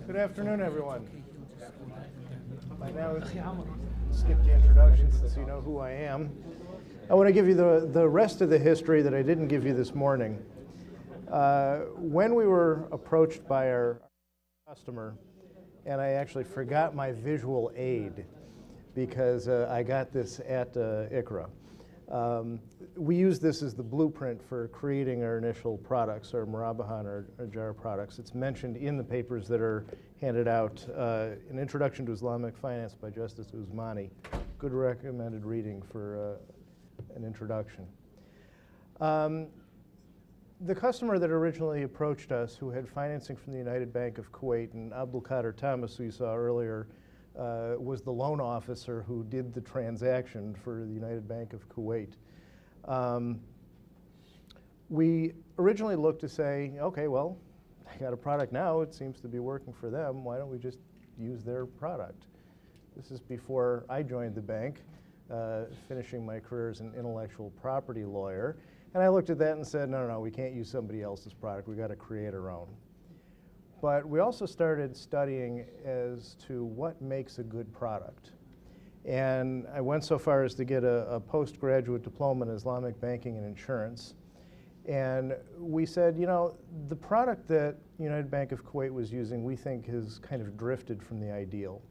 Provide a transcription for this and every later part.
Good afternoon, everyone. By now, skip the introductions so you know who I am. I want to give you the rest of the history that I didn't give you this morning. When we were approached by our customer, and I actually forgot my visual aid because I got this at ICRA. We use this as the blueprint for creating our initial products, our Murabaha and our Ajara products. It's mentioned in the papers that are handed out. An Introduction to Islamic Finance by Justice Usmani. Good recommended reading for an introduction. The customer that originally approached us, who had financing from the United Bank of Kuwait, and Abdul Qadir Thomas, who you saw earlier, was the loan officer who did the transaction for the United Bank of Kuwait. We originally looked to say, okay, well, I got a product now, it seems to be working for them, why don't we just use their product? This is before I joined the bank, finishing my career as an intellectual property lawyer, and I looked at that and said, no, we can't use somebody else's product, we got to create our own. But we also started studying as to what makes a good product. And I went so far as to get a postgraduate diploma in Islamic banking and insurance. And we said, the product that United Bank of Kuwait was using, we think has kind of drifted from the ideal.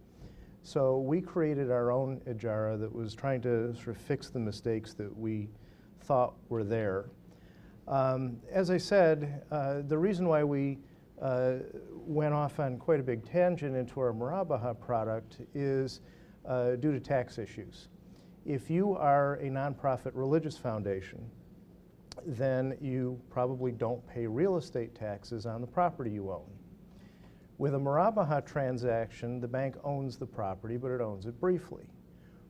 So we created our own Ajara that was trying to sort of fix the mistakes that we thought were there. As I said, the reason why we went off on quite a big tangent into our Murabaha product is due to tax issues. If you are a nonprofit religious foundation, then you probably don't pay real estate taxes on the property you own. With a Murabaha transaction, the bank owns the property, but it owns it briefly.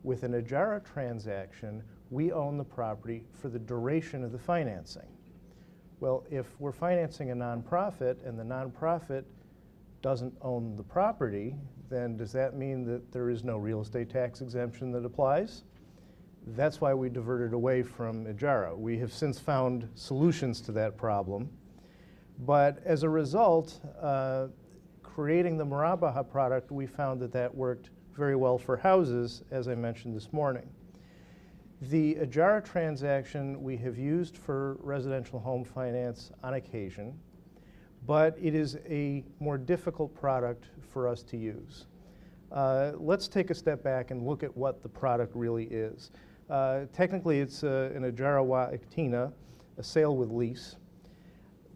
With an Ajara transaction, we own the property for the duration of the financing. Well, if we're financing a nonprofit and the nonprofit doesn't own the property, then does that mean that there is no real estate tax exemption that applies? That's why we diverted away from Ajara. We have since found solutions to that problem. But as a result, creating the Murabaha product, we found that that worked very well for houses, as I mentioned this morning. The Ajara transaction we have used for residential home finance on occasion, but it is a more difficult product for us to use. Let's take a step back and look at what the product really is. Technically, it's an Ajara wa Iktina, a sale with lease.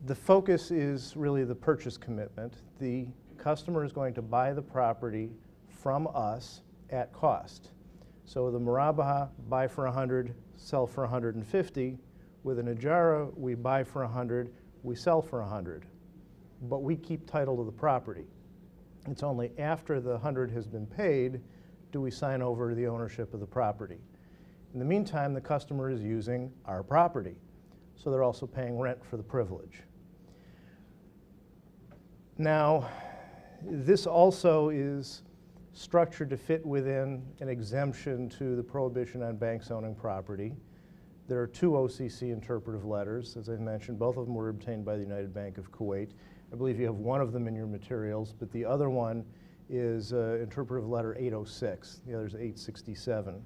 The focus is really the purchase commitment. The customer is going to buy the property from us at cost. So the Murabaha, buy for 100, sell for 150. With an Ajara, we buy for 100, we sell for 100. But we keep title to the property. It's only after the 100 has been paid do we sign over the ownership of the property. In the meantime, the customer is using our property, so they're also paying rent for the privilege. Now, this also is structured to fit within an exemption to the prohibition on banks owning property. There are two OCC interpretive letters. As I mentioned, both of them were obtained by the United Bank of Kuwait. I believe you have one of them in your materials, but the other one is interpretive letter 806. The other is 867.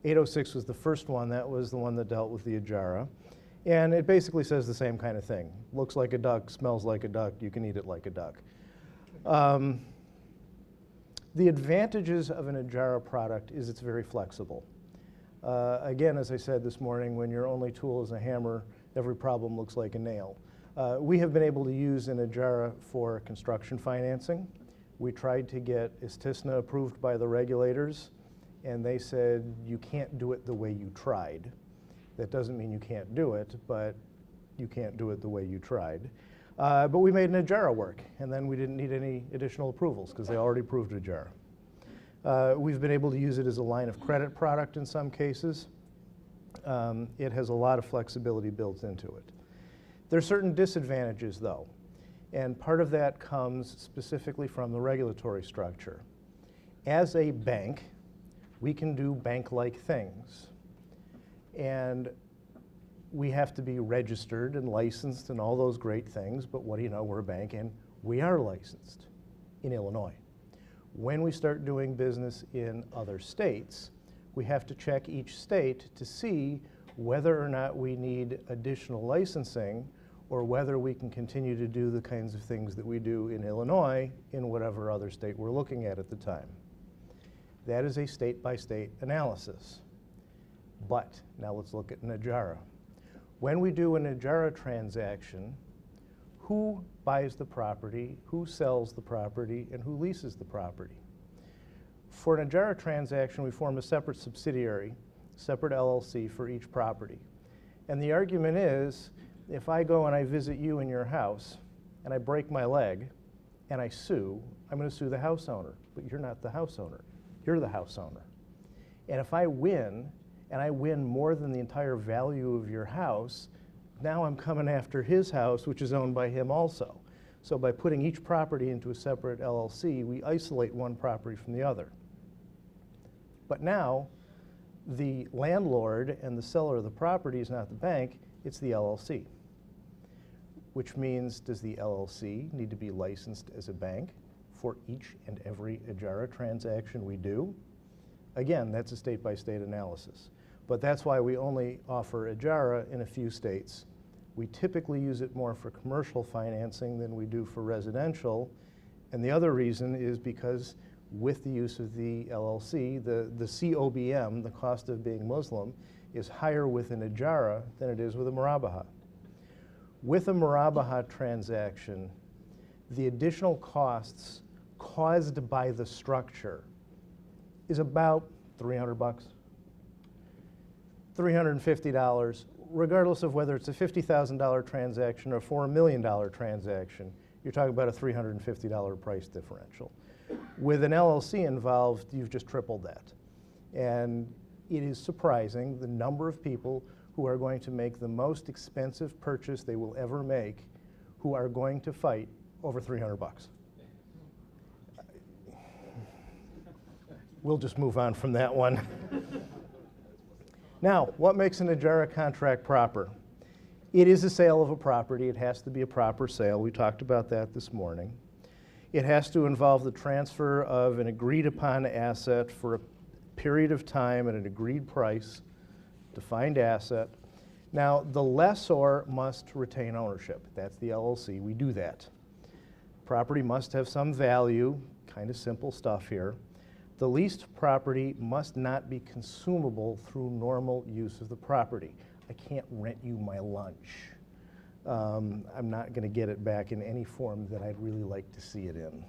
806 was the first one. That was the one that dealt with the Ajara. And it basically says the same kind of thing. Looks like a duck, smells like a duck, you can eat it like a duck. The advantages of an Ajara product is it's very flexible. Again, as I said this morning, when your only tool is a hammer, every problem looks like a nail. We have been able to use an Ajara for construction financing. We tried to get Istisna approved by the regulators, and they said, you can't do it the way you tried. That doesn't mean you can't do it, but you can't do it the way you tried. But we made an Ajara work, and then we didn't need any additional approvals because they already approved Ajara. We've been able to use it as a line of credit product in some cases. It has a lot of flexibility built into it. There are certain disadvantages, though, and part of that comes specifically from the regulatory structure. As a bank, we can do bank-like things. And we have to be registered and licensed and all those great things, but what do you know, we're a bank and we are licensed in Illinois. When we start doing business in other states, we have to check each state to see whether or not we need additional licensing or whether we can continue to do the kinds of things that we do in Illinois in whatever other state we're looking at the time. That is a state-by-state analysis. But now let's look at an Amja. When we do an Amja transaction, who buys the property, who sells the property, and who leases the property? For an Amja transaction, we form a separate subsidiary, separate LLC for each property. And the argument is, if I go and I visit you in your house, and I break my leg, and I sue, I'm going to sue the house owner. But you're not the house owner. You're the house owner. And if I win, and I win more than the entire value of your house, now I'm coming after his house, which is owned by him also. So by putting each property into a separate LLC, we isolate one property from the other. But now, the landlord and the seller of the property is not the bank, it's the LLC. Which means, does the LLC need to be licensed as a bank for each and every Amja transaction we do? Again, that's a state-by-state analysis. But that's why we only offer Amja in a few states. We typically use it more for commercial financing than we do for residential. And the other reason is because with the use of the LLC, the COBM, the cost of being Muslim, is higher with an Amja than it is with a Murabaha. With a Murabaha transaction, the additional costs caused by the structure is about $300, $350, regardless of whether it's a $50,000 transaction or a $4 million transaction. You're talking about a $350 price differential. With an LLC involved, you've just tripled that. And it is surprising the number of people who are going to make the most expensive purchase they will ever make who are going to fight over $300. We'll just move on from that one. Now, what makes an Amja contract proper? It is a sale of a property. It has to be a proper sale. We talked about that this morning. It has to involve the transfer of an agreed upon asset for a period of time at an agreed price, defined asset. Now, the lessor must retain ownership. That's the LLC. We do that. Property must have some value, kind of simple stuff here. The leased property must not be consumable through normal use of the property. I can't rent you my lunch. I'm not going to get it back in any form that I'd really like to see it in.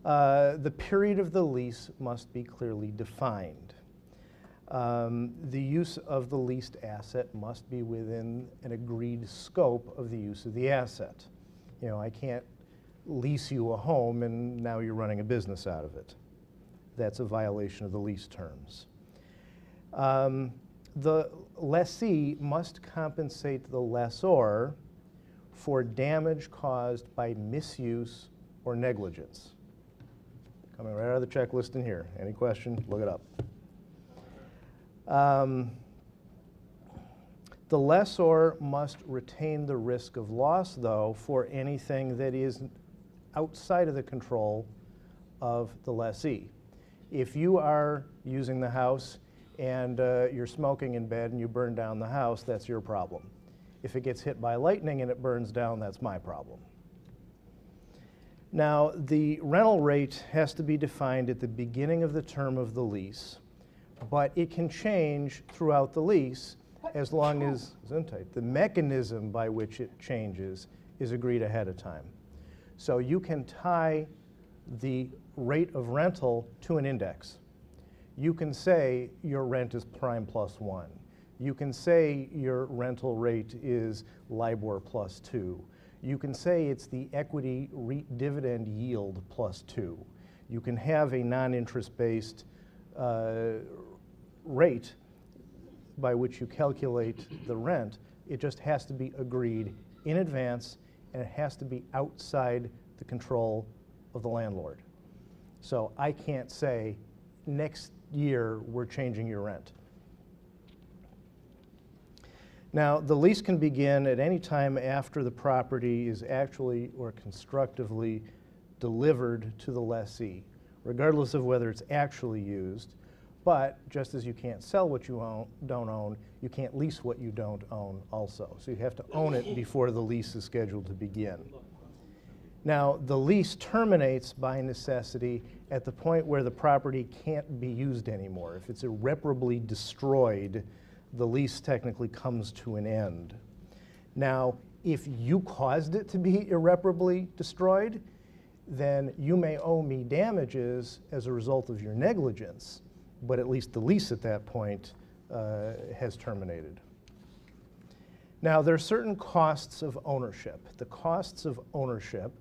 The period of the lease must be clearly defined. The use of the leased asset must be within an agreed scope of the use of the asset. You know, I can't lease you a home and now you're running a business out of it. That's a violation of the lease terms. The lessee must compensate the lessor for damage caused by misuse or negligence. Coming right out of the checklist in here. Any question? Look it up. The lessor must retain the risk of loss, though, for anything that is outside of the control of the lessee. If you are using the house and you're smoking in bed and you burn down the house, that's your problem. If it gets hit by lightning and it burns down, that's my problem. Now, the rental rate has to be defined at the beginning of the term of the lease, but it can change throughout the lease as long as the mechanism by which it changes is agreed ahead of time. So you can tie the rate of rental to an index. You can say your rent is prime +1. You can say your rental rate is LIBOR +2. You can say it's the equity REIT dividend yield +2. You can have a non-interest based rate by which you calculate the rent. It just has to be agreed in advance, and it has to be outside the control of the landlord. So I can't say, next year we're changing your rent. Now, the lease can begin at any time after the property is actually or constructively delivered to the lessee, regardless of whether it's actually used. But just as you can't sell what you don't own, you can't lease what you don't own also. So you have to own it before the lease is scheduled to begin. Now, the lease terminates by necessity at the point where the property can't be used anymore. If it's irreparably destroyed, the lease technically comes to an end. Now, if you caused it to be irreparably destroyed, then you may owe me damages as a result of your negligence, but at least the lease at that point has terminated. Now, there are certain costs of ownership. The costs of ownership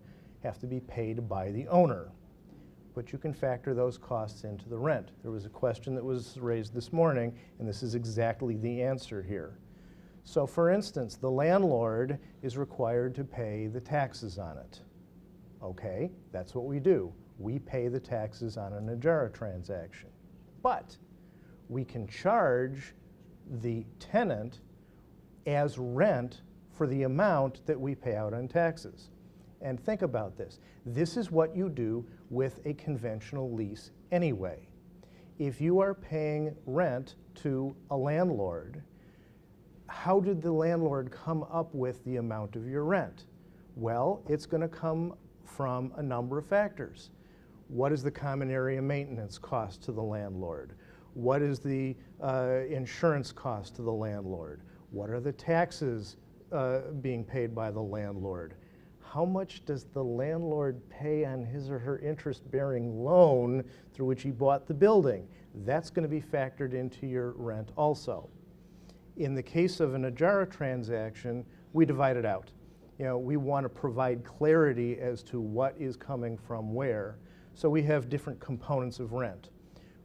have to be paid by the owner, but you can factor those costs into the rent. There was a question that was raised this morning, and this is exactly the answer here. So for instance, the landlord is required to pay the taxes on it. Okay, that's what we do. We pay the taxes on an Amja transaction. But we can charge the tenant as rent for the amount that we pay out on taxes. And think about this. This is what you do with a conventional lease anyway. If you are paying rent to a landlord, how did the landlord come up with the amount of your rent? Well, it's going to come from a number of factors. What is the common area maintenance cost to the landlord? What is the insurance cost to the landlord? What are the taxes being paid by the landlord? How much does the landlord pay on his or her interest-bearing loan through which he bought the building? That's going to be factored into your rent also. In the case of an Amja transaction, we divide it out. You know, we want to provide clarity as to what is coming from where. So we have different components of rent.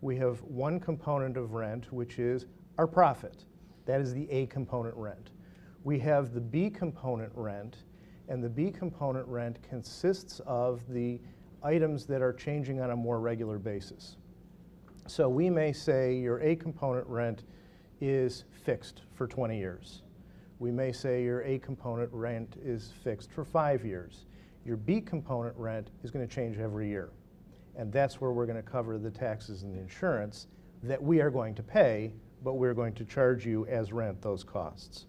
We have one component of rent, which is our profit. That is the A component rent. We have the B component rent, and the B component rent consists of the items that are changing on a more regular basis. So we may say your A component rent is fixed for 20 years. We may say your A component rent is fixed for 5 years. Your B component rent is going to change every year. And that's where we're going to cover the taxes and the insurance that we are going to pay, but we're going to charge you as rent those costs.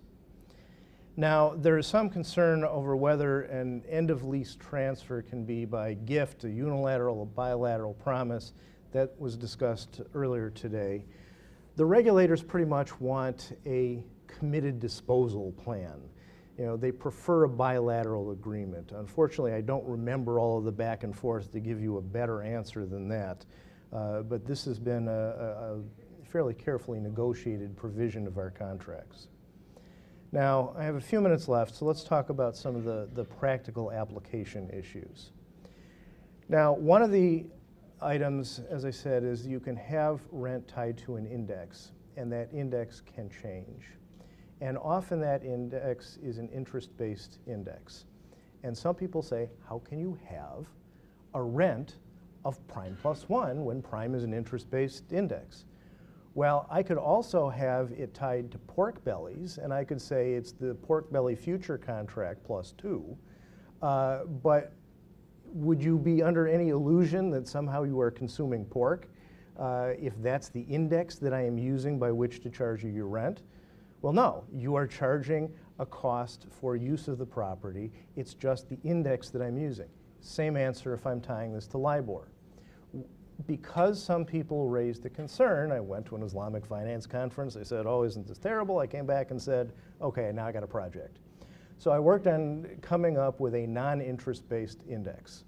Now, there is some concern over whether an end-of-lease transfer can be by gift, a unilateral, a bilateral promise. That was discussed earlier today. The regulators pretty much want a committed disposal plan. You know, they prefer a bilateral agreement. Unfortunately, I don't remember all of the back and forth to give you a better answer than that. But this has been a fairly carefully negotiated provision of our contracts. Now, I have a few minutes left, so let's talk about some of the practical application issues. Now, one of the items, as I said, is you can have rent tied to an index, and that index can change. And often that index is an interest-based index. And some people say, how can you have a rent of prime plus 1 when prime is an interest-based index? Well, I could also have it tied to pork bellies, and I could say it's the pork belly future contract plus 2. But would you be under any illusion that somehow you are consuming pork if that's the index that I am using by which to charge you your rent? Well, no, you are charging a cost for use of the property. It's just the index that I'm using. Same answer if I'm tying this to LIBOR. Because some people raised the concern, I went to an Islamic finance conference. They said, oh, isn't this terrible? I came back and said, okay, now I got a project. So I worked on coming up with a non-interest-based index.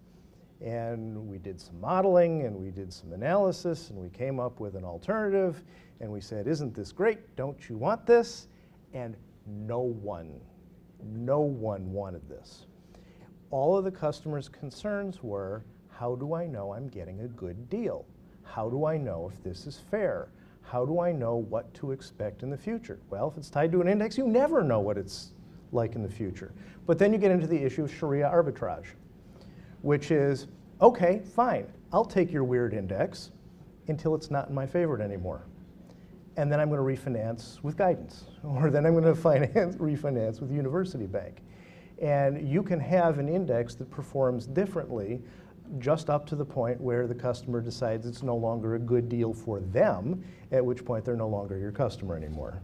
And we did some modeling, and we did some analysis, and we came up with an alternative, and we said, isn't this great? Don't you want this? And no one wanted this. All of the customers' concerns were, how do I know I'm getting a good deal? How do I know if this is fair? How do I know what to expect in the future? Well, if it's tied to an index, you never know what it's like in the future. But then you get into the issue of Sharia arbitrage, which is, okay, fine, I'll take your weird index until it's not in my favor anymore. and then I'm going to refinance with Guidance, or then I'm going to refinance with University Bank. And you can have an index that performs differently just up to the point where the customer decides it's no longer a good deal for them, at which point they're no longer your customer anymore.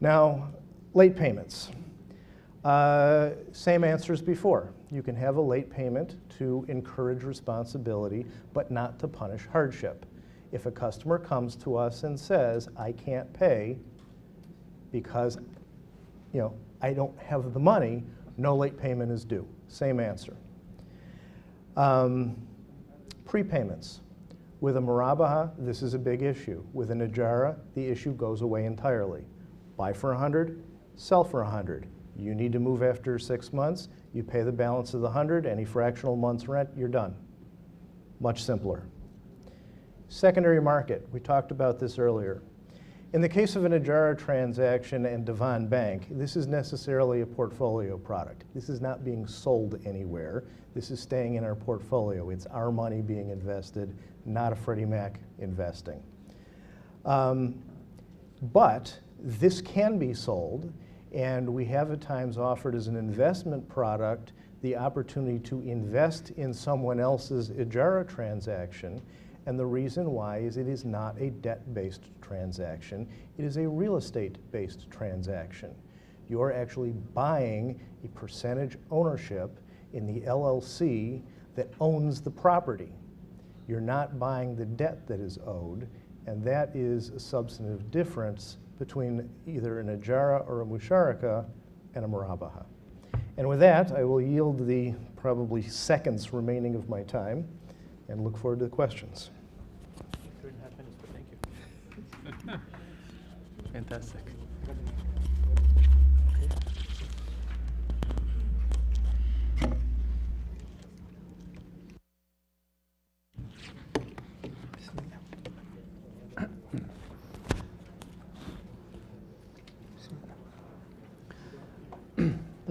Now, late payments. Same answer as before. You can have a late payment to encourage responsibility, but not to punish hardship. If a customer comes to us and says, I can't pay because I don't have the money, no late payment is due. Same answer. Prepayments. With a murabaha, this is a big issue. With an ijara, the issue goes away entirely. Buy for 100, sell for 100. You need to move after 6 months, you pay the balance of the 100, any fractional month's rent, you're done. Much simpler. Secondary market, we talked about this earlier. In the case of an ijara transaction and Divan Bank, this is necessarily a portfolio product. This is not being sold anywhere. This is staying in our portfolio. It's our money being invested, not a Freddie Mac investing. But this can be sold, and we have at times offered as an investment product the opportunity to invest in someone else's ijara transaction. And the reason why is it is not a debt-based transaction. It is a real estate-based transaction. You're actually buying a percentage ownership in the LLC that owns the property. You're not buying the debt that is owed, and that is a substantive difference between either an ijara or a musharaka and a murabaha. And with that, I will yield the probably seconds remaining of my time and look forward to the questions. 2.5 minutes, but thank you. Fantastic.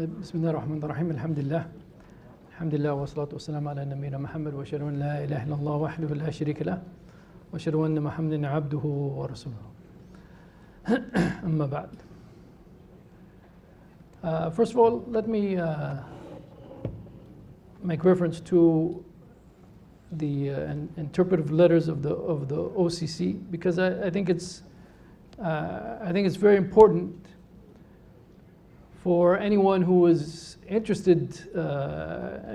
بسم الله الرحمن الرحيم الحمد لله والصلاة والسلام على نبينا محمد وأشهد أن لا إله إلا الله وحده لا شريك له وأشهد أن محمدا عبده ورسوله أما بعد. First of all, let me make reference to the interpretive letters of the OCC, because I think it's very important for anyone who is interested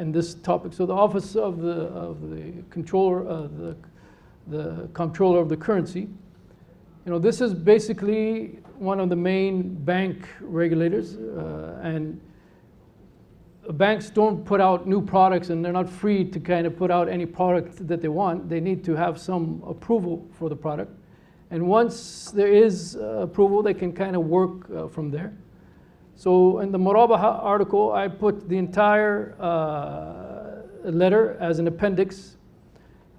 in this topic. So the Office of the Controller, the Comptroller of the Currency, this is basically one of the main bank regulators, and banks don't put out new products, and they're not free to kind of put out any product that they want. They need to have some approval for the product, and once there is approval, they can kind of work from there. So in the Murabaha article, I put the entire letter as an appendix,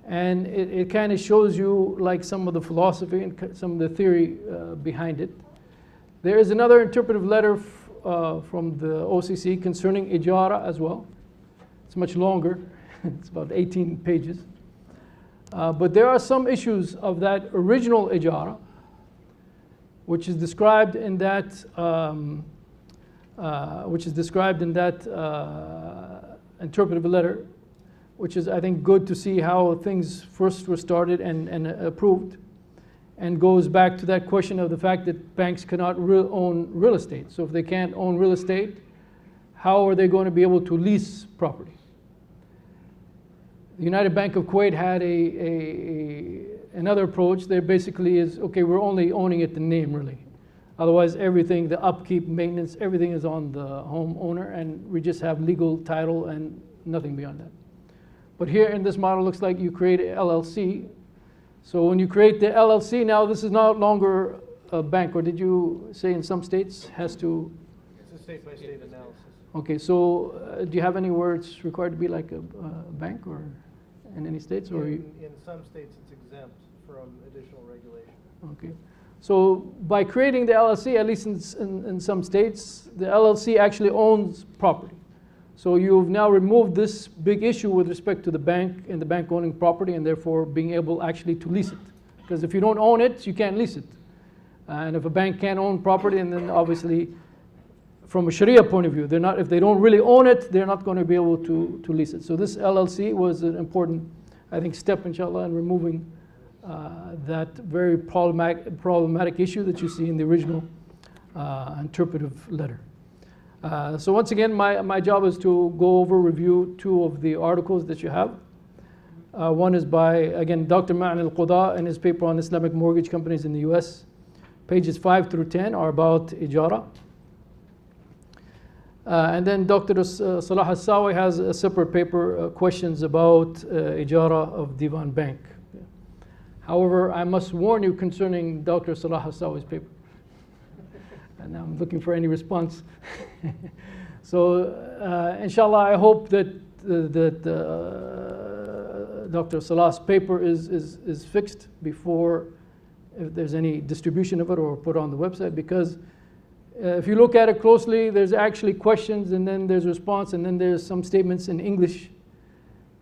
and it kind of shows you like some of the philosophy and some of the theory behind it. There is another interpretive letter from the OCC concerning ijara as well. It's much longer. It's about 18 pages. But there are some issues of that original ijara, which is described in that interpretive letter, which is, I think, good to see how things first were started and approved, and goes back to that question of the fact that banks cannot own real estate. So if they can't own real estate, how are they going to be able to lease property? The United Bank of Kuwait had another approach. There basically is, okay, we're only owning it in name, really. Otherwise, everything, the upkeep, maintenance, everything is on the homeowner, and we just have legal title and nothing beyond that. But here in this model, looks like you create an LLC. So when you create the LLC, now this is no longer a bank, or did you say in some states has to? It's a state-by-state analysis. Okay, so do you have any where it's required to be like a bank, or in any states? Or in some states, it's exempt from additional regulation. Okay. So by creating the LLC, at least in some states, the LLC actually owns property. So you've now removed this big issue with respect to the bank and the bank owning property, and therefore being able actually to lease it, Because if you don't own it, you can't lease it. And if a bank can't own property, and then obviously from a Sharia point of view, they're not, if they don't really own it, they're not going to be able to lease it. So this LLC was an important, I think, step, inshallah, in removing that very problematic issue that you see in the original interpretive letter. So once again, my job is to go over, review two of the articles that you have. One is by, again, Dr. Ma'an al-Quda in his paper on Islamic mortgage companies in the US. Pages 5 through 10 are about ijara. And then Dr. Salah al-Sawi has a separate paper, questions about ijara of Divan Bank. However, I must warn you concerning Dr. Salah al-Sawi's paper. And I'm looking for any response. So, inshallah, I hope that Dr. Salah's paper is fixed before if there's any distribution of it or put on the website, because if you look at it closely, there's actually questions, and then there's response, and then there's some statements in English.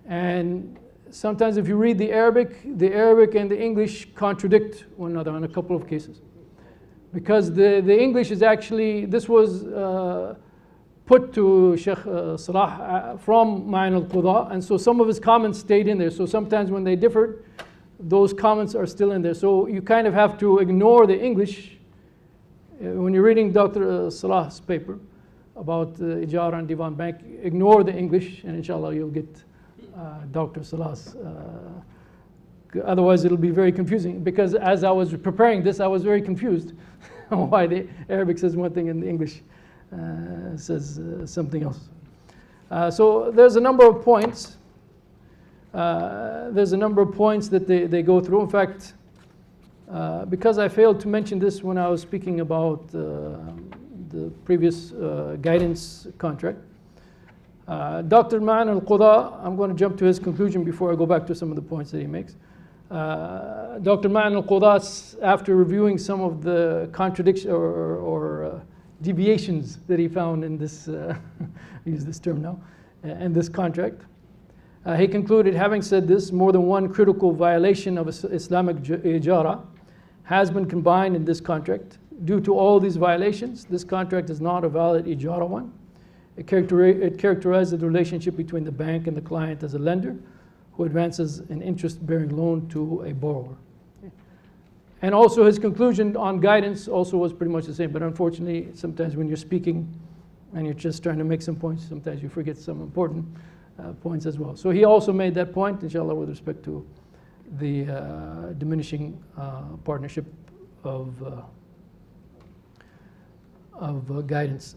And sometimes if you read the Arabic and the English contradict one another on a couple of cases. Because the English is actually, this was put to Sheikh Salah from Ma'an al-Quda, and so some of his comments stayed in there. So sometimes when they differed, those comments are still in there. So you kind of have to ignore the English when you're reading Dr. Salah's paper about Ijara and Divan Bank. Ignore the English, and inshallah you'll get Dr. Salah's. Otherwise it'll be very confusing, because as I was preparing this, I was very confused why the Arabic says one thing and the English says something else. So there's a number of points. There's a number of points that they go through. In fact, because I failed to mention this when I was speaking about the previous guidance contract, Dr. Ma'an al-Quda, I'm going to jump to his conclusion before I go back to some of the points that he makes. Dr. Ma'an al-Quda, after reviewing some of the contradictions or deviations that he found in this, I use this term now, in this contract, he concluded, having said this, more than one critical violation of Islamic ijara has been combined in this contract. Due to all these violations, this contract is not a valid ijara one. It characterizes the relationship between the bank and the client as a lender who advances an interest-bearing loan to a borrower. And also his conclusion on guidance also was pretty much the same, but unfortunately, sometimes when you're speaking and you're just trying to make some points, sometimes you forget some important points as well. So he also made that point, inshallah, with respect to the diminishing partnership of guidance.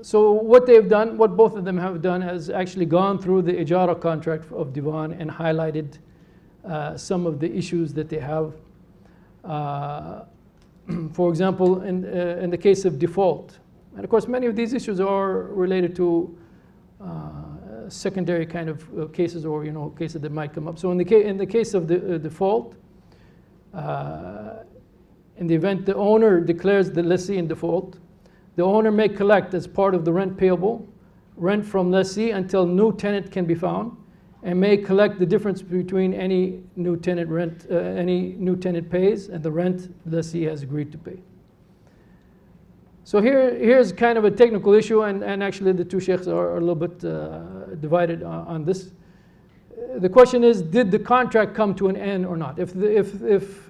So what they've done, what both of them have done, has actually gone through the ijara contract of Divan and highlighted some of the issues that they have. For example, in the case of default, and of course many of these issues are related to secondary kind of cases, or cases that might come up. So in the case of the default, in the event the owner declares the lessee in default, the owner may collect as part of the rent payable rent from lessee until new tenant can be found, and may collect the difference between any new tenant pays and the rent lessee has agreed to pay. So here's kind of a technical issue, and actually the two sheikhs are a little bit divided on this. The question is, did the contract come to an end or not? If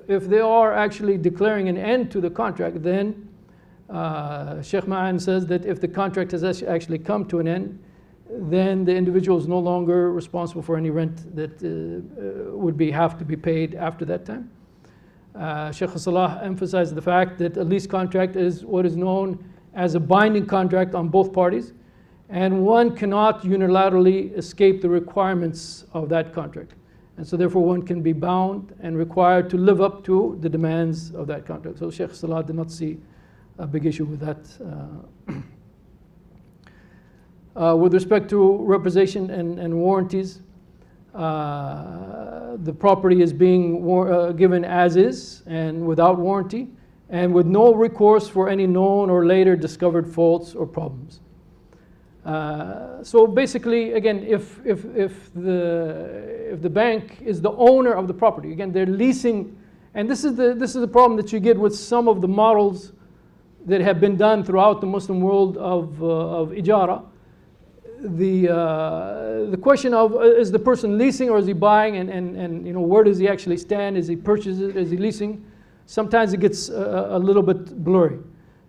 they are actually declaring an end to the contract, then Sheikh Ma'an says that if the contract has actually come to an end, then the individual is no longer responsible for any rent that would have to be paid after that time. Sheikh Salah emphasized the fact that a lease contract is what is known as a binding contract on both parties, and one cannot unilaterally escape the requirements of that contract. And so therefore one can be bound and required to live up to the demands of that contract. So Sheikh Salah did not see a big issue with that. With respect to repossession and warranties, the property is being given as is and without warranty, and with no recourse for any known or later discovered faults or problems. So basically, again, if the bank is the owner of the property, again, they're leasing, and this is the problem that you get with some of the models that have been done throughout the Muslim world of ijara. The question of is the person leasing or is he buying, and you know, where does he actually stand? Is he purchasing it? Is he leasing? Sometimes it gets a little bit blurry.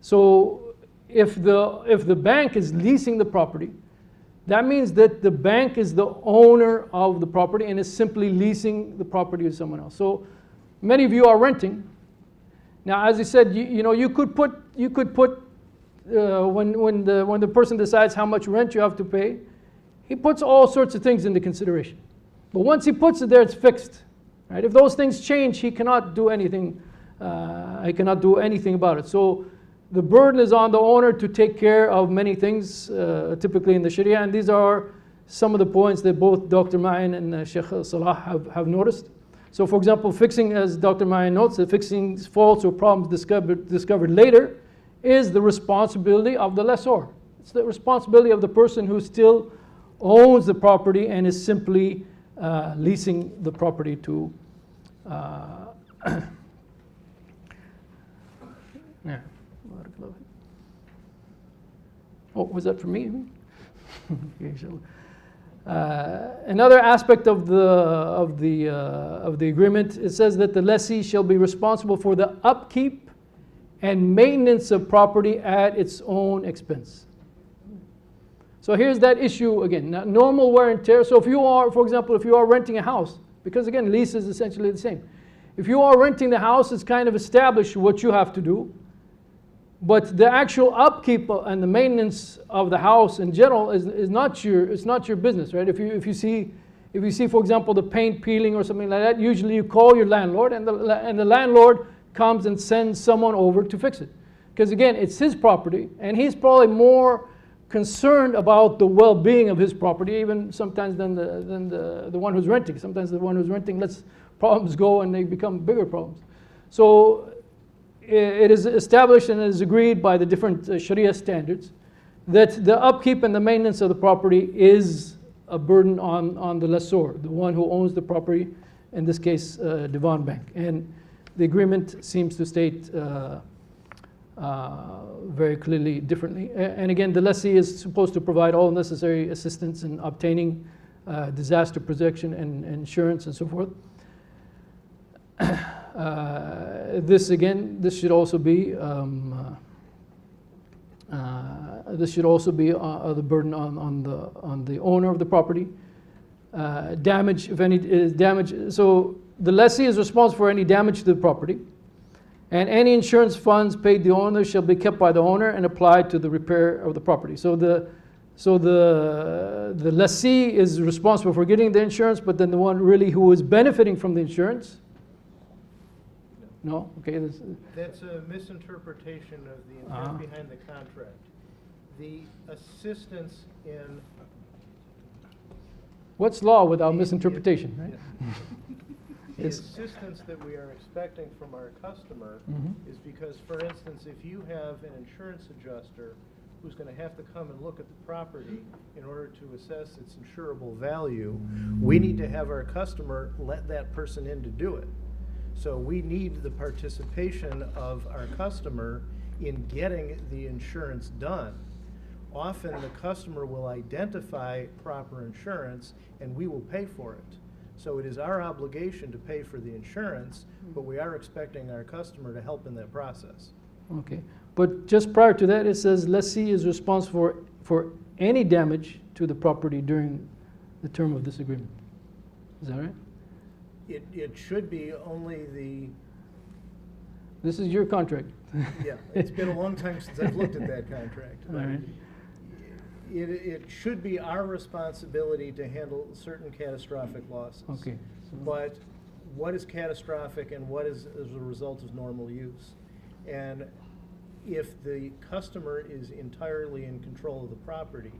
So if the bank is leasing the property, that means that the bank is the owner of the property and is simply leasing the property to someone else. So many of you are renting. Now, as I said, you know, you could put when the person decides how much rent you have to pay, he puts all sorts of things into consideration. But once he puts it there, it's fixed, right? If those things change, he cannot do anything. He cannot do anything about it. So the burden is on the owner to take care of many things, typically in the Sharia, and these are some of the points that both Dr. Ma'in and Sheikh Salah have noticed. So, for example, fixing, as Dr. Ma'in notes, that fixing faults or problems discovered later is the responsibility of the lessor. It's the responsibility of the person who still owns the property and is simply leasing the property to. Yeah. Oh, was that for me? Okay, so, another aspect of the agreement, it says that the lessee shall be responsible for the upkeep and maintenance of property at its own expense. So here's that issue again. Now, normal wear and tear. So if you are, for example, if you are renting a house, because again, lease is essentially the same. If you are renting the house, it's kind of established what you have to do. But the actual upkeep and the maintenance of the house in general is not your business, right? If you see, for example, the paint peeling or something like that, usually you call your landlord, and the landlord comes and sends someone over to fix it. Because again, it's his property, and he's probably more concerned about the well-being of his property, even sometimes than the one who's renting. Sometimes the one who's renting lets problems go and they become bigger problems. So it is established and it is agreed by the different Sharia standards that the upkeep and the maintenance of the property is a burden on the lessor, the one who owns the property, in this case, Divan Bank. And the agreement seems to state very clearly differently. And again, the lessee is supposed to provide all necessary assistance in obtaining disaster protection and insurance and so forth. This should also be the burden on the owner of the property. Damage, if any is damage, so the lessee is responsible for any damage to the property, and any insurance funds paid the owner shall be kept by the owner and applied to the repair of the property. So the lessee is responsible for getting the insurance, but then the one really who is benefiting from the insurance. No? Okay. That's a misinterpretation of the intent behind the contract. The assistance in... What's law without misinterpretation, right? Yeah. The assistance that we are expecting from our customer is because, for instance, if you have an insurance adjuster who's going to have to come and look at the property in order to assess its insurable value, we need to have our customer let that person in to do it. So we need the participation of our customer in getting the insurance done. Often the customer will identify proper insurance and we will pay for it. So it is our obligation to pay for the insurance, but we are expecting our customer to help in that process. Okay, but just prior to that, it says lessee is responsible for any damage to the property during the term of this agreement. Is that right? It should be only the... This is your contract. Yeah, it's been a long time since I've looked at that contract. All right. It should be our responsibility to handle certain catastrophic losses. Okay. But what is catastrophic and what is as a result of normal use? And if the customer is entirely in control of the property,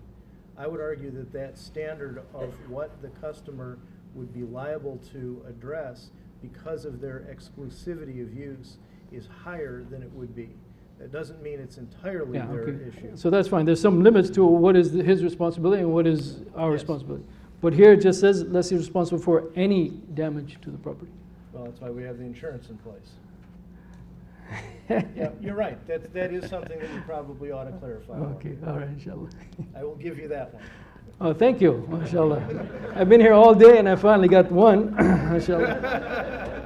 I would argue that that standard of what the customer would be liable to address because of their exclusivity of use is higher than it would be. It doesn't mean it's entirely Yeah, their okay. issue. So that's fine. There's some limits to what is his responsibility and what is our Yes. responsibility. But here it just says lessee responsible for any damage to the property. Well, that's why we have the insurance in place. Yeah, you're right. That is something that you probably ought to clarify. Okay, all right, inshallah. I will give you that one. Oh, thank you, mashallah. I've been here all day and I finally got one, mashallah.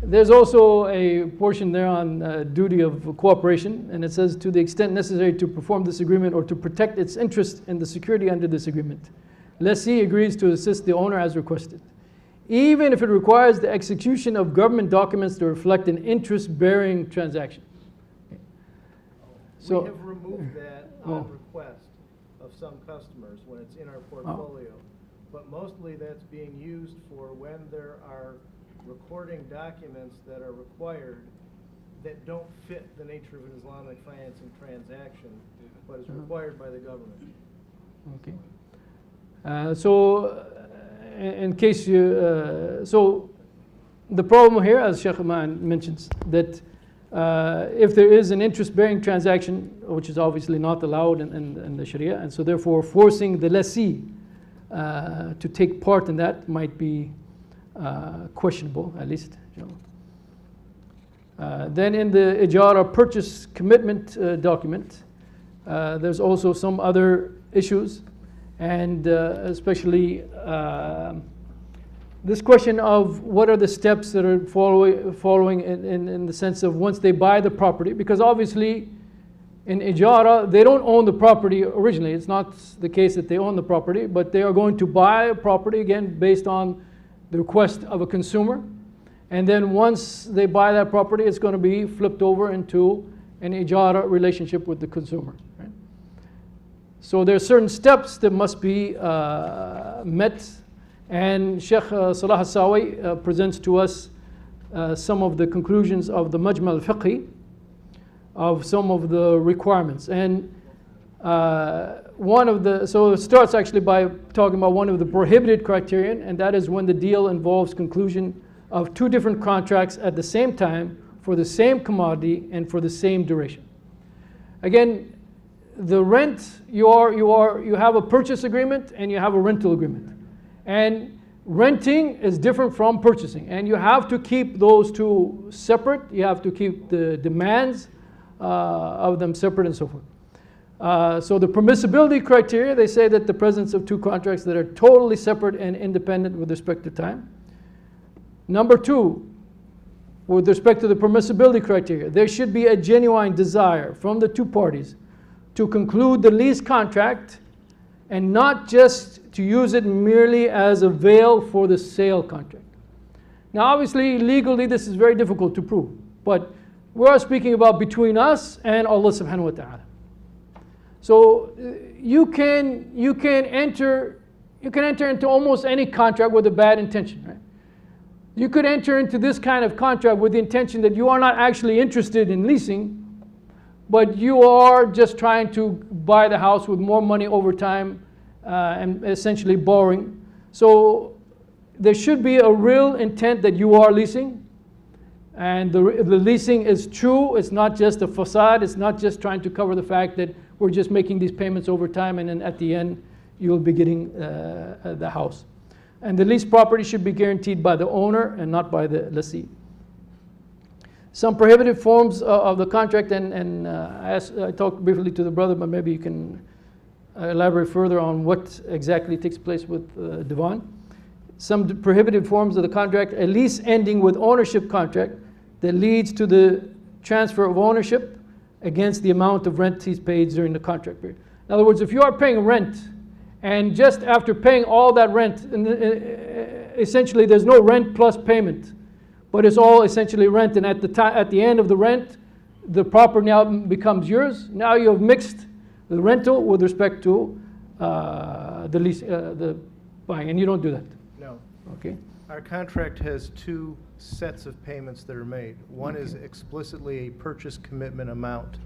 There's also a portion there on duty of cooperation, and it says, to the extent necessary to perform this agreement or to protect its interest in the security under this agreement, lessee agrees to assist the owner as requested, even if it requires the execution of government documents to reflect an interest-bearing transaction. We have removed that Oh. on request of some customers when it's in our portfolio. But mostly that's being used for when there are recording documents that are required that don't fit the nature of an Islamic financing transaction, but is required by the government. Okay. In case you, so the problem here, as Sheikh Aman mentions, that if there is an interest-bearing transaction, which is obviously not allowed in the Sharia, and so therefore forcing the lessee to take part in that might be questionable, at least. Then in the ijara purchase commitment document, there's also some other issues, and especially this question of what are the steps that are following in the sense of once they buy the property, because obviously in ijara they don't own the property originally. It's not the case that they own the property, but they are going to buy a property again based on the request of a consumer, and then once they buy that property, it's going to be flipped over into an ijara relationship with the consumer. Right? So there are certain steps that must be met, and Sheikh Salah Al-Sawi presents to us some of the conclusions of the Majma al-Fiqhi of some of the requirements. And so it starts actually by talking about one of the prohibited criterion, and that is when the deal involves conclusion of two different contracts at the same time for the same commodity and for the same duration. Again, the rent, you have a purchase agreement and you have a rental agreement. And renting is different from purchasing, and you have to keep those two separate. You have to keep the demands of them separate and so forth. So the permissibility criteria, they say that the presence of two contracts that are totally separate and independent with respect to time. Number two, with respect to the permissibility criteria, there should be a genuine desire from the two parties to conclude the lease contract and not just to use it merely as a veil for the sale contract. Now obviously legally this is very difficult to prove, but we are speaking about between us and Allah subhanahu wa ta'ala. So you can enter into almost any contract with a bad intention, right? You could enter into this kind of contract with the intention that you are not actually interested in leasing, but you are just trying to buy the house with more money over time and essentially borrowing. So there should be a real intent that you are leasing, and the leasing is true. It's not just a facade. It's not just trying to cover the fact that we're just making these payments over time and then at the end you'll be getting the house. And the lease property should be guaranteed by the owner and not by the lessee. Some prohibited forms of the contract, and I talked briefly to the brother, but maybe you can elaborate further on what exactly takes place with Divan. Some prohibited forms of the contract, a lease ending with ownership contract that leads to the transfer of ownership against the amount of rent he's paid during the contract period. In other words, if you are paying rent, and just after paying all that rent, essentially there's no rent plus payment, but it's all essentially rent, and at the end of the rent, the property now becomes yours. Now you have mixed the rental with respect to the lease, the buying, and you don't do that. No. Okay. Our contract has two sets of payments that are made. One is explicitly a purchase commitment amount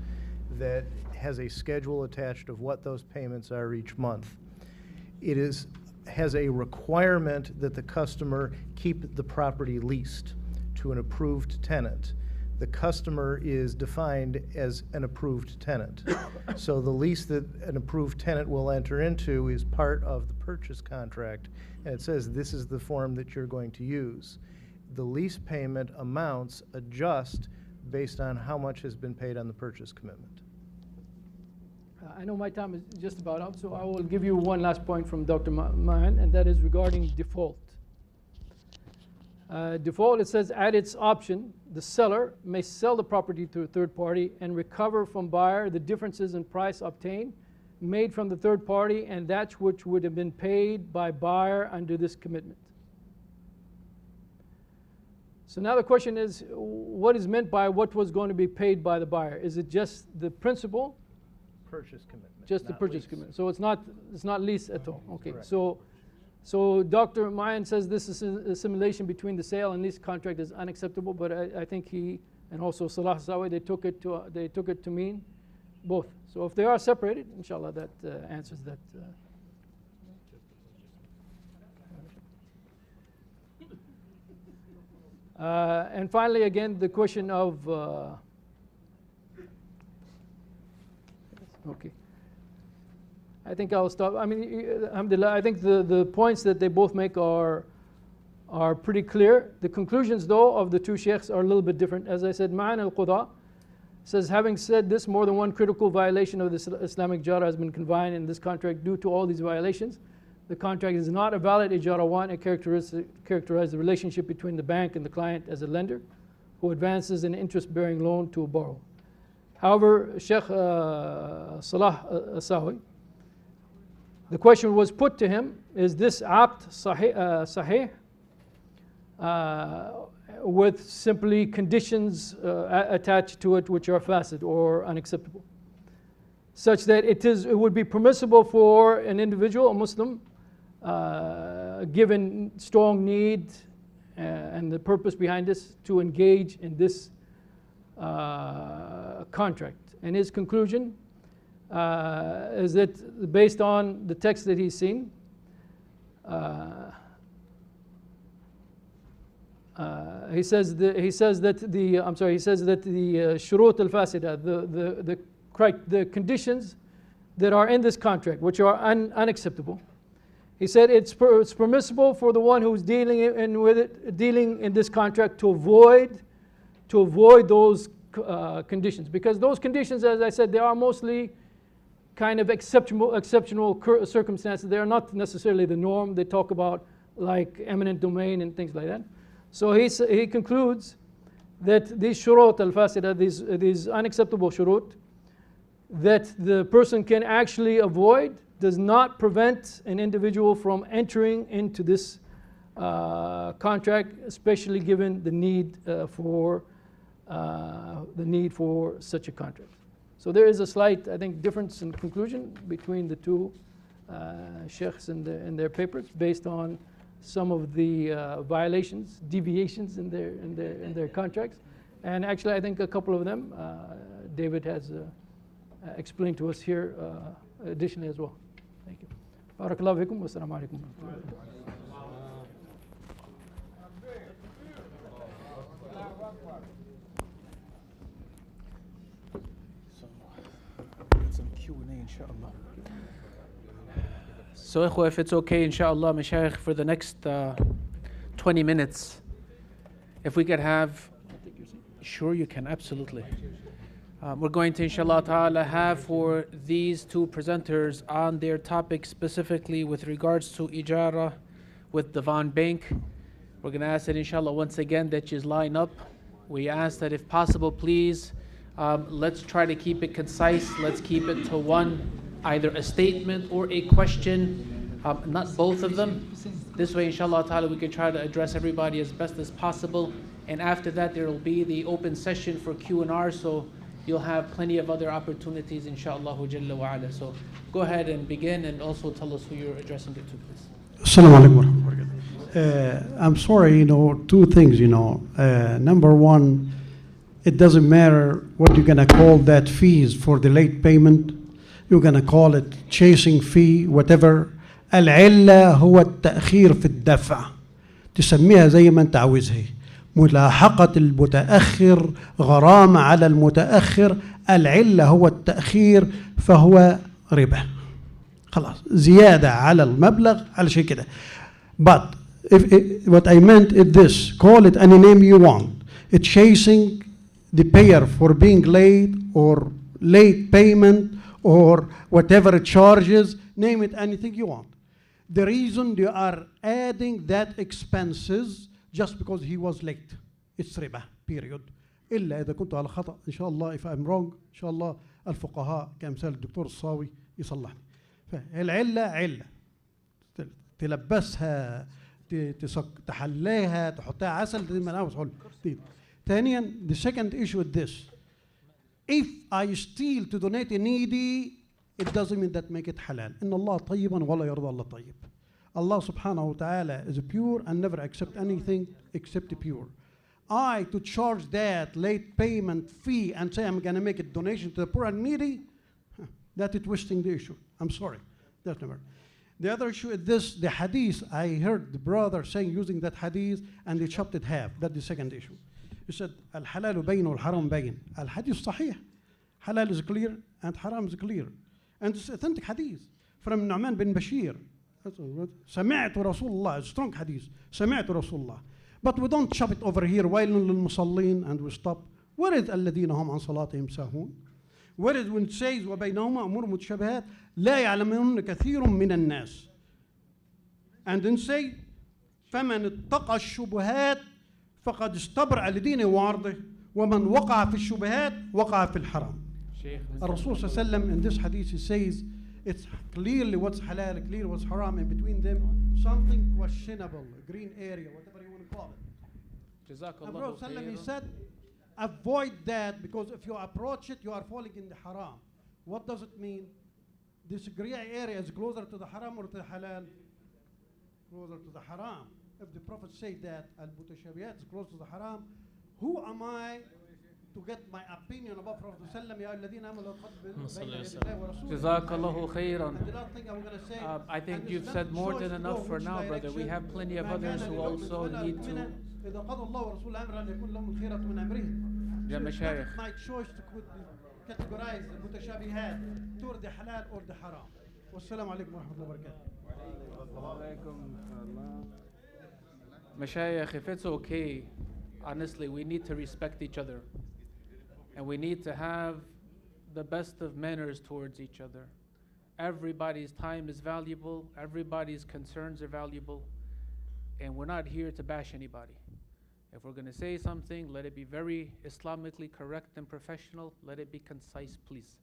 that has a schedule attached of what those payments are each month. It has a requirement that the customer keep the property leased to an approved tenant. the customer is defined as an approved tenant. So the lease that an approved tenant will enter into is part of the purchase contract, and it says this is the form that you're going to use. The lease payment amounts adjust based on how much has been paid on the purchase commitment. I know my time is just about up, so I will give you one last point from Dr. Mahan, and that is regarding default. Default, it says, at its option, the seller may sell the property to a third party and recover from buyer the differences in price obtained, made from the third party, and that which would have been paid by buyer under this commitment. So now the question is, what is meant by what was going to be paid by the buyer? Is it just the principal? Purchase commitment. Just the not purchase lease. commitment. So it's not lease at all. Okay. Correct. So Dr. Mayan says this is a simulation between the sale and lease contract is unacceptable, but I think he and also Salah Sawi, they took it to mean both. So if they are separated, inshallah, that answers that. And finally, again, the question of okay. I think I'll stop. I mean, alhamdulillah, I think the points that they both make are pretty clear. The conclusions, though, of the two sheikhs are a little bit different. As I said, Ma'an al-Quda says, having said this, more than one critical violation of the Islamic ijara has been confined in this contract due to all these violations. The contract is not a valid ijara. One, it characterizes the relationship between the bank and the client as a lender who advances an interest-bearing loan to a borrower. However, Sheikh Salah Sawi, the question was put to him, is this apt sahih with simply conditions attached to it which are fasid or unacceptable, such that it would be permissible for an individual, a Muslim, given strong need and the purpose behind this, to engage in this contract. And his conclusion is that based on the text that he's seen, he says that the shurut al-fasida, the conditions that are in this contract, which are unacceptable. He said it's permissible for the one who's dealing in this contract to avoid those conditions, because those conditions, as I said, they are mostly kind of exceptional circumstances. They are not necessarily the norm. They talk about like eminent domain and things like that. So he concludes that these shurut al-fasida, these unacceptable shurut, that the person can actually avoid, does not prevent an individual from entering into this contract, especially given the need for such a contract. So there is a slight, I think, difference in conclusion between the two sheikhs in their papers, based on some of the violations, deviations in their contracts. And actually, I think a couple of them, David has explained to us here additionally as well. Thank you. Barakallahu fikum wa assalamu alaikum. Some Q&A, inshallah. So, ikhwa, if it's okay, inshallah, Mashaykh, for the next 20 minutes, if we could have, sure you can, absolutely. We're going to, inshallah ta'ala, have for these two presenters on their topic specifically with regards to ijara with Divan Bank. We're going to ask that, inshallah, once again, that you line up. We ask that if possible, please, let's try to keep it concise. Let's keep it to one, either a statement or a question, not both of them. This way, inshallah ta'ala, we can try to address everybody as best as possible. And after that, there will be the open session for Q&R, so you'll have plenty of other opportunities, inshallah jalla wa ala. So go ahead and begin, and also tell us who you're addressing it to, please. Assalamu alaikum wa rahmatullahi wa barakatuh. I'm sorry, two things, Number one, it doesn't matter what you're going to call that fees for the late payment. You're going to call it chasing fee, whatever. العلة هو التأخير في الدفع. تسميها زي ما انت عاوزها. ملاحقة المتأخر، غرامة على المتأخر، العلة هو التأخير فهو ربا. خلاص زيادة على المبلغ على شيء كده. But what I meant is this: call it any name you want. It's chasing the payer for being late or late payment or whatever charges. Name it anything you want. The reason you are adding that expenses just because he was late, it's ربا. Period. إلا إذا كنت على خطأ إن شاء الله. If I'm wrong إن شاء الله الفقهاء كمثال الدكتور الصاوي يصلحني. فالعلة علة تلبسها تحليها تحطها عسل دي ما أنا ثانيا the second issue is this: if I steal to donate a needy, it doesn't mean that make it halal. إن الله طيبا ولا يرضى الله طيب. Allah subhanahu wa ta'ala is pure and never accept anything except pure. I to charge that late payment fee and say I'm going to make a donation to the poor and needy, that is twisting the issue. I'm sorry. That's never. The other issue is this: the hadith. I heard the brother saying using that hadith and they chopped it half. That's the second issue. He said الحلال بين والحرام بين. الحديث صحيح. Halal is clear and haram is clear. And it's authentic hadith from Nu'man bin Bashir. سمعت رسول الله. Strong hadith. سمعت رسول الله. But we don't chop it over here. ويل للمصلين and we stop. Where is الذين هم عن صلاتهم ساهون? Where is when it says وبينهما أمور متشابهات لا يعلمون كثير من الناس. And then say فمن اتقى الشبهات فقد استبرأ لدينه وعرضه ومن وقع في الشبهات وقع في الحرام. الرسول صلى الله عليه وسلم in this hadith he says it's clearly what's halal, clearly what's haram, and between them something questionable, a green area, whatever you want to call it. Jazakallahu khairan. He said avoid that because if you approach it you are falling in the haram. What does it mean? This gray area is closer to the haram or to the halal? Closer to the haram. If the Prophet said that al-mutashabiyat is close to the haram, who am I to get my opinion about Prophet sallallahu alaihi wasallam? Jazakallahu khairan. And the last thing I'm going to say, I think you've said more than enough for now, brother. We have plenty of others who also need to. إذا قضى الله ورسوله أمرا أن يكون لهم الخيرة من أمرهم. يا مشايخ. My choice to categorize المتشابهات toward the halal or the haram. والسلام عليكم ورحمة الله وبركاته. Mashaykh, if it's okay, honestly, we need to respect each other. And we need to have the best of manners towards each other. Everybody's time is valuable. Everybody's concerns are valuable. And we're not here to bash anybody. If we're going to say something, let it be very Islamically correct and professional. Let it be concise, please.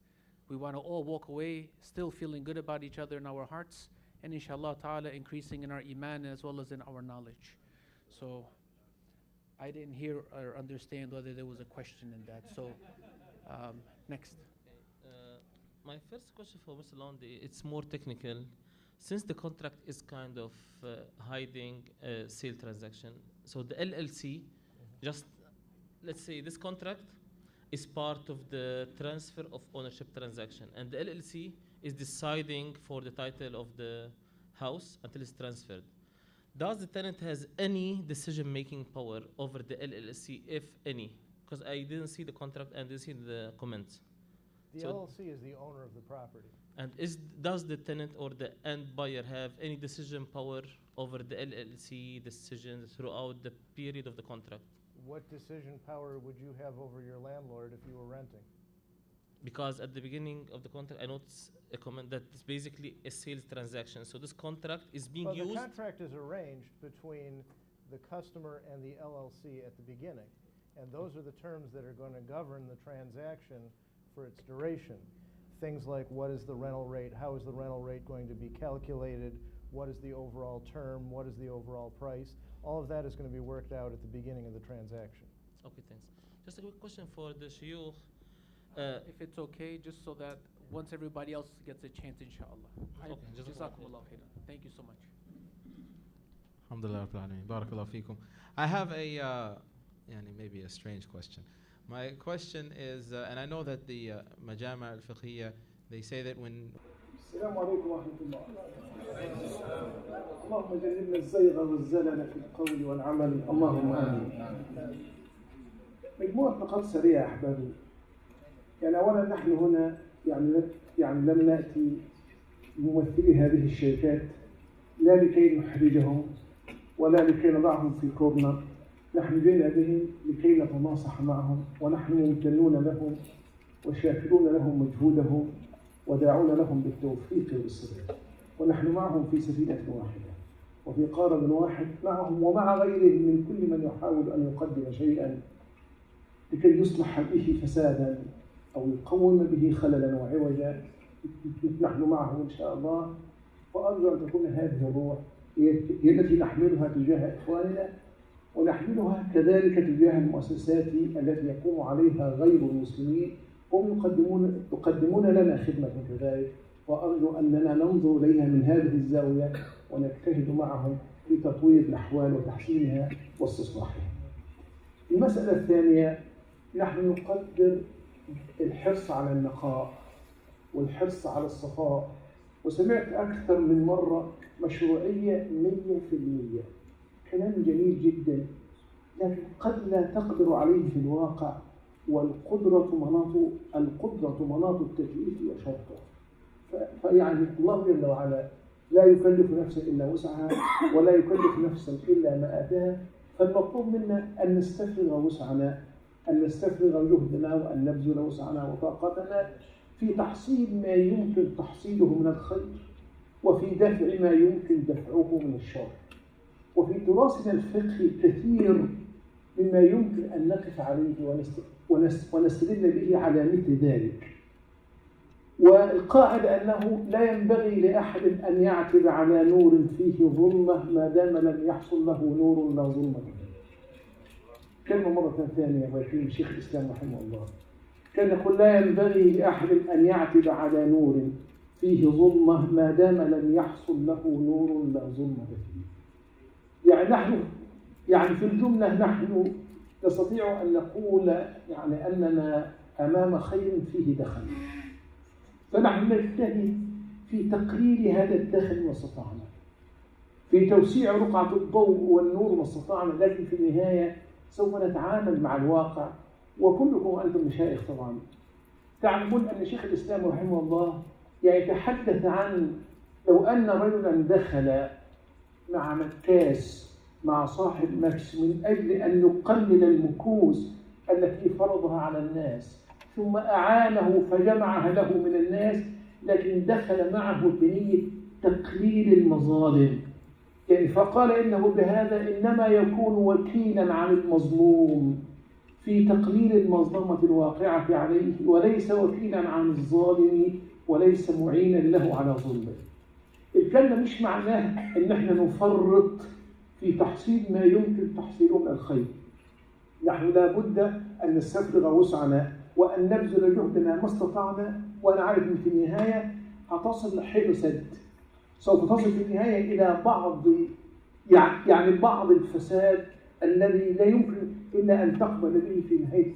We want to all walk away still feeling good about each other in our hearts. And inshallah ta'ala increasing in our iman as well as in our knowledge. So I didn't hear or understand whether there was a question in that. So next. My first question for Mr. Londi, it's more technical. Since the contract is kind of hiding a sale transaction, so the LLC, just let's say this contract is part of the transfer of ownership transaction, and the LLC is deciding for the title of the house until it's transferred. Does the tenant has any decision-making power over the LLC, if any? Because I didn't see the contract and didn't see the comments. The So LLC is the owner of the property. And does the tenant or the end buyer have any decision power over the LLC decisions throughout the period of the contract? What decision power would you have over your landlord if you were renting? Because at the beginning of the contract, I noticed a comment that it's basically a sales transaction. So this contract is being Well, the used. contract is arranged between the customer and the LLC at the beginning. And those are the terms that are going to govern the transaction for its duration. Things like what is the rental rate, how is the rental rate going to be calculated, what is the overall term, what is the overall price. All of that is going to be worked out at the beginning of the transaction. Okay, thanks. Just a quick question for the shuyukh. If it's okay, just so that once everybody else gets a chance, inshallah. Okay, Jazakumullah khairan. Thank you so much. Alhamdulillah Rabbil Alameen. Barakallahu feekum. I have a maybe a strange question. My question is, and I know that the Majama al-Fiqhiyya, they say that when السلام عليكم ورحمة الله. اللهم جنبنا الزيغ والزلل في القول والعمل، اللهم آمين. مجموعة نقاط سريعة يا أحبابي. يعني أولا نحن هنا يعني لم نأتي ممثلي هذه الشركات لا لكي نحرجهم ولا لكي نضعهم في كورنر. نحن جئنا بهم لكي نتناصح معهم، ونحن ممتنون لهم وشاكرون لهم مجهودهم وداعون لهم بالتوفيق والسداد. ونحن معهم في سفينة واحدة وفي قارب واحد، معهم ومع غيرهم من كل من يحاول أن يقدم شيئا لكي يصلح به فسادا أو يقوم به خللا وعوجا. نحن معهم إن شاء الله، وأرجو أن تكون هذه الروح هي التي نحملها تجاه إخواننا، ونحملها كذلك تجاه المؤسسات التي يقوم عليها غير المسلمين، هم يقدمون لنا خدمة كذلك، وأرجو أننا ننظر إليها من هذه الزاوية ونجتهد معهم في تطوير الأحوال وتحسينها واستصلاحها. المسألة الثانية، نحن نقدر الحرص على النقاء والحرص على الصفاء، وسمعت أكثر من مرة مشروعية 100%، كلام جميل جدا، لكن قد لا تقدر عليه في الواقع، والقدرة مناط التكليف وشرطه. فيعني الله جل وعلا لا يكلف نفسا إلا وسعها ولا يكلف نفسا إلا ما آتاها، فالمطلوب منا أن نستفرغ وسعنا، أن نستفرغ جهدنا، وأن نبذل وسعنا وطاقتنا في تحصيل ما يمكن تحصيله من الخير، وفي دفع ما يمكن دفعه من الشر. وفي تراثنا الفقهي كثير مما يمكن أن نقف عليه ونستدل به على مثل ذلك. والقاعدة أنه لا ينبغي لأحد أن يعتب على نور فيه ظلمة ما دام لم يحصل له نور لا ظلمة فيه. كلمة مرة ثانية ويكرم شيخ الإسلام رحمه الله كان يقول: لا ينبغي لأحد أن يعتب على نور فيه ظلمة ما دام لم يحصل له نور لا ظلمة فيه. يعني في الجملة نحن نستطيع أن نقول يعني أننا أمام خير فيه دخل، فنحن نجتهد في تقليل هذا الدخل ما استطعنا، في توسيع رقعة الضوء والنور ما استطعنا، لكن في النهاية سوف نتعامل مع الواقع. وكلكم وأنتم مشايخ طبعا تعلمون أن شيخ الإسلام رحمه الله يتحدث عن لو أن رجلا دخل مع مكاس مع صاحب مكس من أجل أن يقلل المكوس التي فرضها على الناس، ثم أعانه فجمعها له من الناس، لكن دخل معه بنية تقليل المظالم، يعني فقال إنه بهذا إنما يكون وكيلا عن المظلوم في تقليل المظلمة الواقعة عليه، وليس وكيلا عن الظالم، وليس معينا له على ظلمه. الكلمة مش معناه إن احنا نفرط في تحصيل ما يمكن تحصيله من الخير. نحن لا بد أن نستفرغ وسعنا وأن نبذل جهدنا ما استطعنا، وأنا عارف إن في النهاية هتصل لحيل سد، سوف تصل في النهاية إلى بعض الفساد الذي لا يمكن إلا أن تقبل به في نهاية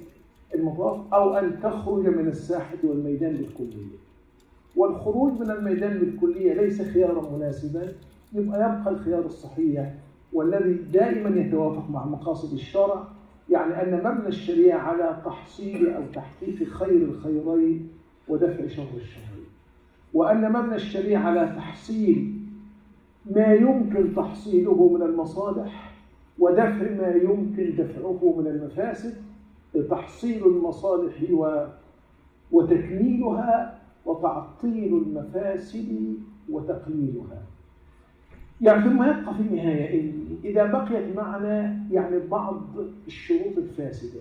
المطاف، أو أن تخرج من الساحة والميدان بالكلية. والخروج من الميدان بالكلية ليس خيارا مناسبا، يبقى الخيار الصحيح والذي دائما يتوافق مع مقاصد الشرع، يعني أن مبنى الشريعة على تحصيل أو تحقيق خير الخيرين ودفع شر الشرين، وأن مبنى الشريعة على تحصيل ما يمكن تحصيله من المصالح ودفع ما يمكن دفعه من المفاسد، تحصيل المصالح وتكميلها، وتعطيل المفاسد وتقليلها. يعني ثم يبقى في النهاية إذا بقيت معنا يعني بعض الشروط الفاسدة،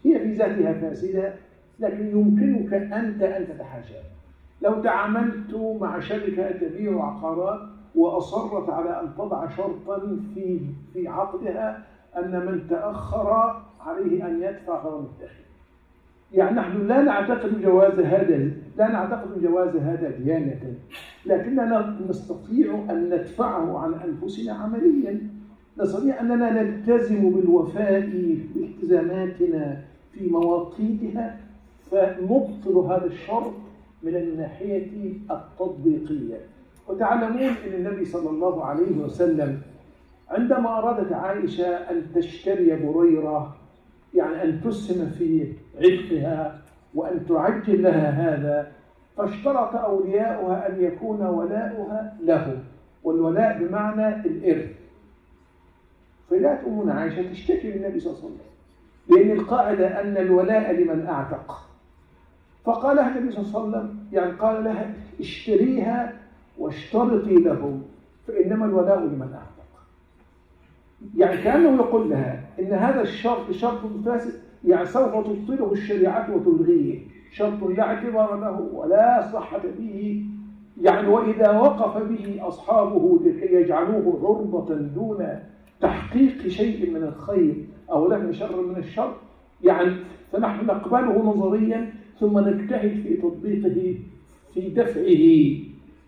هي في ذاتها فاسدة، لكن يمكنك أنت أن تتحاشاها. لو تعاملت مع شركة تبيع عقارات وأصرت على أن تضع شرطا في عقدها أن من تأخر عليه أن يدفع غرامة التأخير، يعني نحن لا نعتقد جواز هذا ديانة، لكننا نستطيع أن ندفعه عن أنفسنا عمليا. نستطيع أننا نلتزم بالوفاء بالتزاماتنا في مواقيتها، فنبطل هذا الشرط من الناحية التطبيقية. وتعلمون أن النبي صلى الله عليه وسلم عندما أرادت عائشة أن تشتري بريرة، يعني أن تسهم في عتقها وأن تعجل لها هذا، فاشترط أولياؤها أن يكون ولاؤها له، والولاء بمعنى الإرث. فجاءت أمنا عائشة تشتكي للنبي صلى الله عليه وسلم لأن القاعدة أن الولاء لمن أعتق. فقال لها النبي صلى الله عليه وسلم، يعني قال لها اشتريها واشترطي لهم، فإنما الولاء لمن أعتق. يعني كأنه يقول لها إن هذا الشرط شرط فاسد، يعني سوف تبطله الشريعة وتلغيه، شرط لا اعتبار له ولا صحة به. يعني وإذا وقف به أصحابه لكي يجعلوه عرضة دون تحقيق شيء من الخير أو له شر من الشر، يعني فنحن نقبله نظريا ثم نجتهد في تطبيقه في دفعه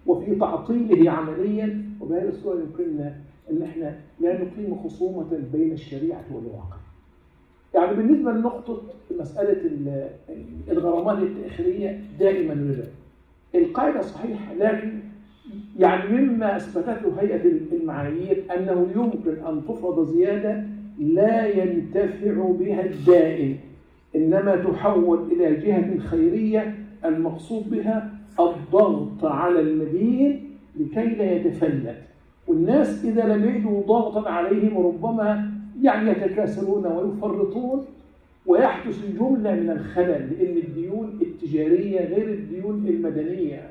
وفي تعطيله عمليا. وبهذا الصورة يمكننا أن احنا لا نقيم خصومة بين الشريعة والواقع. يعني بالنسبة لنقطة مسألة الغرامات التأخيرية دائما ربا، القاعدة صحيحة، لكن يعني مما أثبتته هيئة المعايير أنه يمكن أن تفرض زيادة لا ينتفع بها الدائن، إنما تحول إلى جهة خيرية المقصود بها الضغط على المدين لكي لا يتفلت. والناس إذا لم يجدوا ضغطا عليهم ربما يعني يتكاسلون ويفرطون ويحدث جملة من الخلل، لأن الديون التجارية غير الديون المدنية.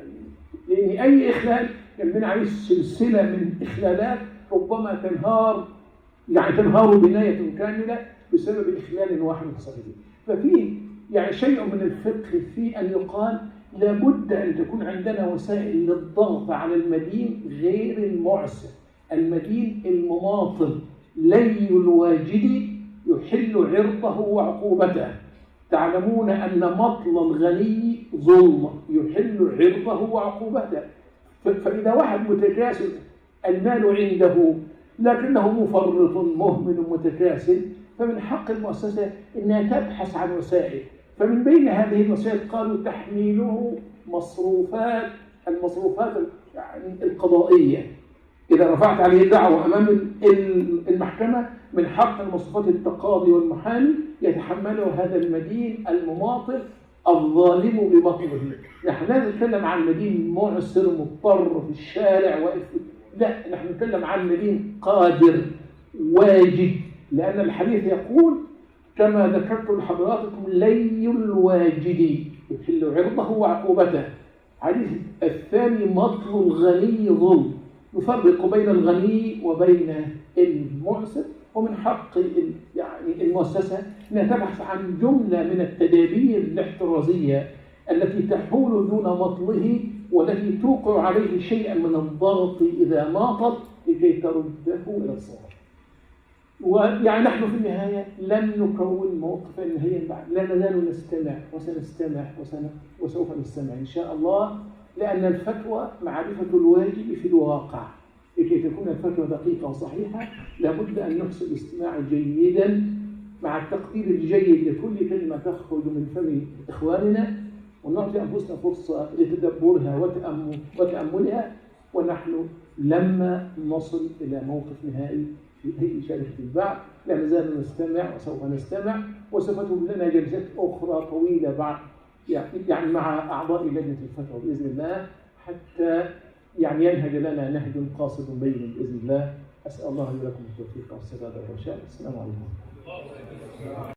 لأن أي إخلال يبنى عليه سلسلة من إخلالات ربما تنهار بناية كاملة بسبب إخلال واحد صغير. ففي يعني شيء من الفقه في أن يقال لابد أن تكون عندنا وسائل للضغط على المدين غير المعسر، المدين المماطل لي الواجد يحل عرضه وعقوبته. تعلمون أن مطل الغني ظلم يحل عرضه وعقوبته. فإذا واحد متكاسل المال عنده لكنه مفرط مهمل متكاسل، فمن حق المؤسسة أنها تبحث عن وسائل. فمن بين هذه الوسائل قالوا تحميله المصروفات يعني القضائية. إذا رفعت عليه دعوة أمام المحكمة من حق المصروفات التقاضي والمحامي يتحمله هذا المدين المماطل الظالم بمطلبه. نحن لا نتكلم عن مدين معسر مضطر في الشارع واقف، لا، نحن نتكلم عن مدين قادر واجد، لأن الحديث يقول كما ذكرت لحضراتكم لي الواجد يحل عرضه وعقوبته. الحديث الثاني مطل الغني ظلم، يفرق بين الغني وبين المعسر. ومن حق يعني المؤسسة أن تبحث عن جملة من التدابير الاحترازية التي تحول دون مطله والتي توقع عليه شيئا من الضغط إذا ماطل لكي ترده إلى الصواب. ويعني نحن في النهاية لن نكون موقفا نهائيا بعد، لا نزال نستمع وسنستمع وسوف نستمع إن شاء الله، لأن الفتوى معرفة الواجب في الواقع. لكي تكون الفتوى دقيقة وصحيحة لابد أن نحسن الاستماع جيدا مع التقدير الجيد لكل كلمة تخرج من فم إخواننا، ونعطي أنفسنا فرصة لتدبرها وتأملها. ونحن لما نصل إلى موقف نهائي في أي شركة البعث لا نزال نستمع وسوف نستمع، وسوف تكون لنا جلسات أخرى طويلة بعد يعني مع أعضاء لجنة الفتوى بإذن الله، حتى يعني ينهج لنا نهج قاصد بين بإذن الله. أسأل الله لكم التوفيق والسداد والرشاد. السلام عليكم.